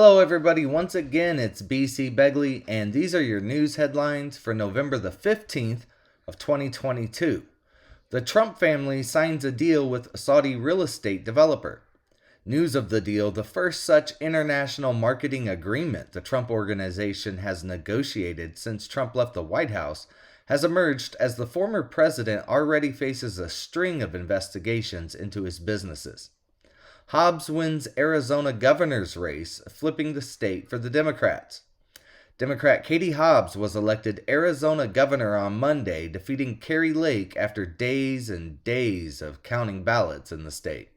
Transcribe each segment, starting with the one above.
Hello, everybody. Once again, it's BC Begley, and these are your news headlines for November the 15th of 2022. The Trump family signs a deal with a Saudi real estate developer. News of the deal, the first such international marketing agreement the Trump organization has negotiated since Trump left the White House, has emerged as the former president already faces a string of investigations into his businesses. Hobbs wins Arizona governor's race, flipping the state for the Democrats. Democrat Katie Hobbs was elected Arizona governor on Monday, defeating Kari Lake after days and days of counting ballots in the state.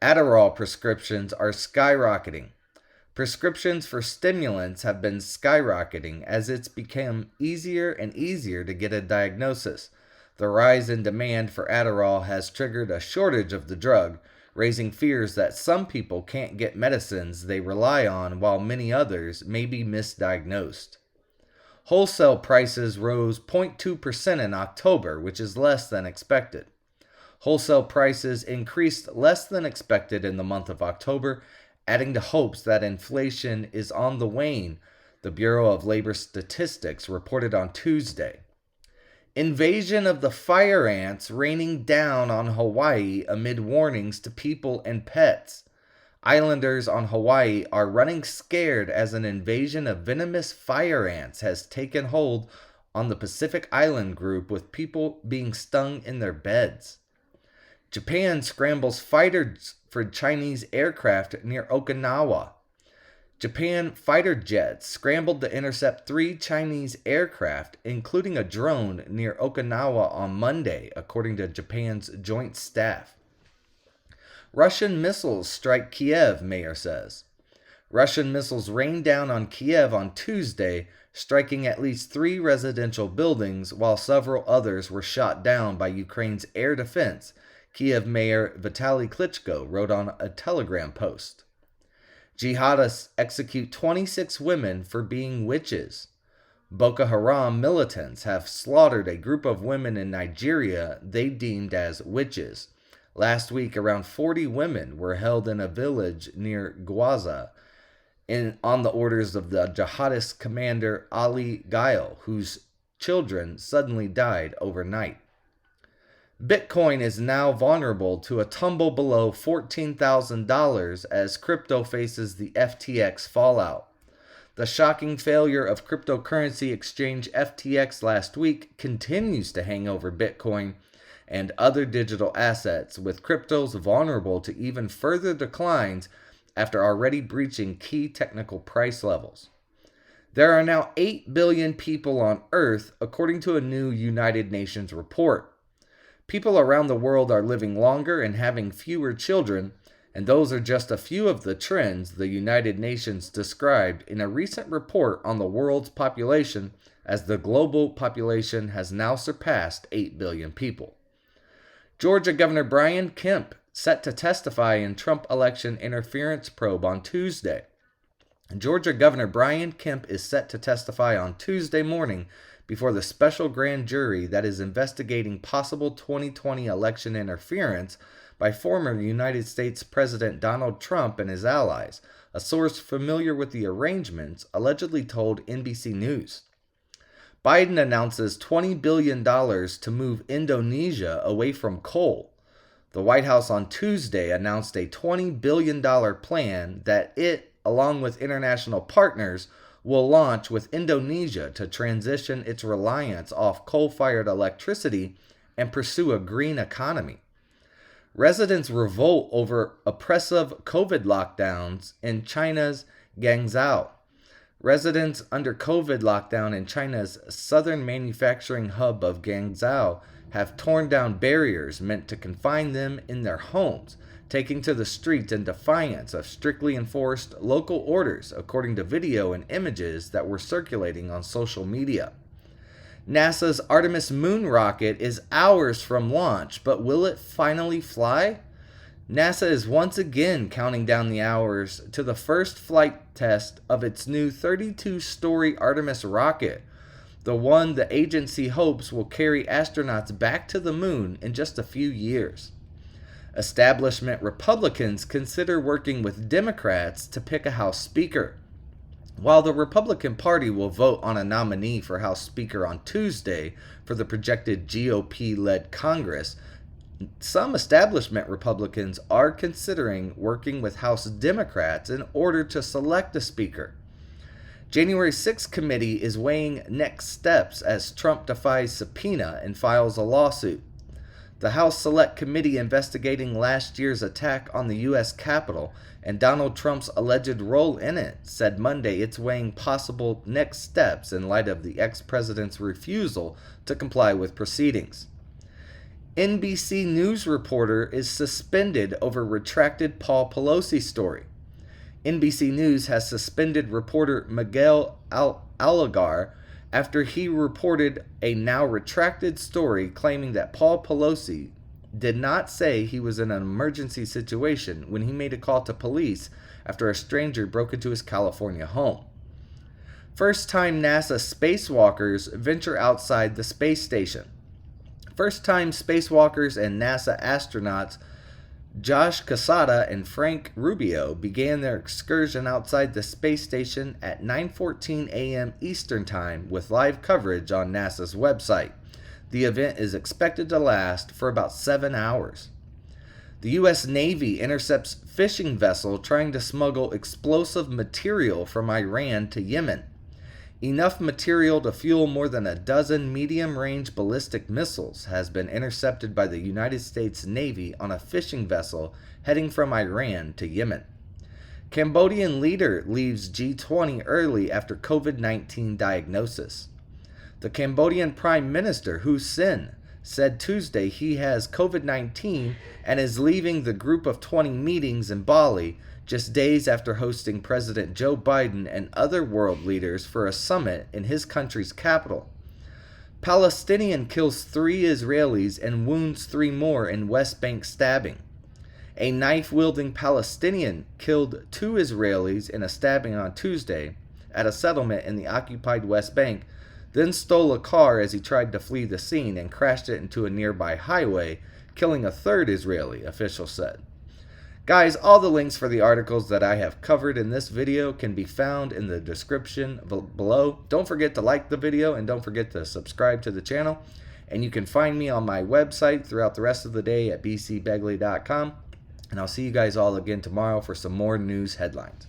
Adderall prescriptions are skyrocketing. Prescriptions for stimulants have been skyrocketing as it's become easier and easier to get a diagnosis. The rise in demand for Adderall has triggered a shortage of the drug, raising fears that some people can't get medicines they rely on while many others may be misdiagnosed. Wholesale prices rose 0.2% in October, which is less than expected. Wholesale prices increased less than expected in the month of October, adding to hopes that inflation is on the wane, the Bureau of Labor Statistics reported on Tuesday. Invasion of the fire ants raining down on Hawaii amid warnings to people and pets. Islanders on Hawaii are running scared as an invasion of venomous fire ants has taken hold on the Pacific Island group, with people being stung in their beds. Japan scrambles fighters for Chinese aircraft near Okinawa. Japan fighter jets scrambled to intercept 3 Chinese aircraft, including a drone near Okinawa on Monday, according to Japan's joint staff. Russian missiles strike Kiev, mayor says. Russian missiles rained down on Kiev on Tuesday, striking at least 3 residential buildings, while several others were shot down by Ukraine's air defense, Kiev Mayor Vitaly Klitschko wrote on a Telegram post. Jihadists execute 26 women for being witches. Boko Haram militants have slaughtered a group of women in Nigeria they deemed as witches. Last week, around 40 women were held in a village near Gwaza on the orders of the jihadist commander Ali Gail, whose children suddenly died overnight. Bitcoin is now vulnerable to a tumble below $14,000 as crypto faces the FTX fallout. The shocking failure of cryptocurrency exchange FTX last week continues to hang over Bitcoin and other digital assets, with cryptos vulnerable to even further declines after already breaching key technical price levels. There are now 8 billion people on Earth, according to a new United Nations report. People around the world are living longer and having fewer children, and those are just a few of the trends the United Nations described in a recent report on the world's population, as the global population has now surpassed 8 billion people. Georgia Governor Brian Kemp set to testify in Trump election interference probe on Tuesday. Georgia Governor Brian Kemp is set to testify on Tuesday morning before the special grand jury that is investigating possible 2020 election interference by former United States President Donald Trump and his allies, a source familiar with the arrangements allegedly told NBC News. Biden announces $20 billion to move Indonesia away from coal. The White House on Tuesday announced a $20 billion plan that it, along with international partners, will launch with Indonesia to transition its reliance off coal-fired electricity and pursue a green economy. Residents revolt over oppressive COVID lockdowns in China's Guangzhou. Residents under COVID lockdown in China's southern manufacturing hub of Guangzhou have torn down barriers meant to confine them in their homes, taking to the streets in defiance of strictly enforced local orders, according to video and images that were circulating on social media. NASA's Artemis moon rocket is hours from launch, but will it finally fly? NASA is once again counting down the hours to the first flight test of its new 32-story Artemis rocket, the one the agency hopes will carry astronauts back to the moon in just a few years. Establishment Republicans consider working with Democrats to pick a House Speaker. While the Republican Party will vote on a nominee for House Speaker on Tuesday for the projected GOP-led Congress, some establishment Republicans are considering working with House Democrats in order to select a Speaker. January 6th committee is weighing next steps as Trump defies subpoena and files a lawsuit. The House Select Committee investigating last year's attack on the U.S. Capitol and Donald Trump's alleged role in it said Monday it's weighing possible next steps in light of the ex-president's refusal to comply with proceedings. NBC News reporter is suspended over retracted Paul Pelosi story. NBC News has suspended reporter Miguel Alagar after he reported a now retracted story claiming that Paul Pelosi did not say he was in an emergency situation when he made a call to police after a stranger broke into his California home. First-time NASA spacewalkers venture outside the space station. First-time spacewalkers and NASA astronauts Josh Cassada and Frank Rubio began their excursion outside the space station at 9:14 a.m. Eastern Time with live coverage on NASA's website. The event is expected to last for about 7 hours. The U.S. Navy intercepts fishing vessel trying to smuggle explosive material from Iran to Yemen. Enough material to fuel more than a dozen medium-range ballistic missiles has been intercepted by the United States Navy on a fishing vessel heading from Iran to Yemen. Cambodian leader leaves G20 early after COVID-19 diagnosis. The Cambodian Prime Minister Hun Sen said Tuesday he has COVID-19 and is leaving the Group of 20 meetings in Bali just days after hosting President Joe Biden and other world leaders for a summit in his country's capital. Palestinian kills 3 Israelis and wounds 3 more in West Bank stabbing. A knife-wielding Palestinian killed 2 Israelis in a stabbing on Tuesday at a settlement in the occupied West Bank, then stole a car as he tried to flee the scene and crashed it into a nearby highway, killing a 3rd Israeli, officials said. Guys, all the links for the articles that I have covered in this video can be found in the description below. Don't forget to like the video and don't forget to subscribe to the channel. And you can find me on my website throughout the rest of the day at bcbegley.com. And I'll see you guys all again tomorrow for some more news headlines.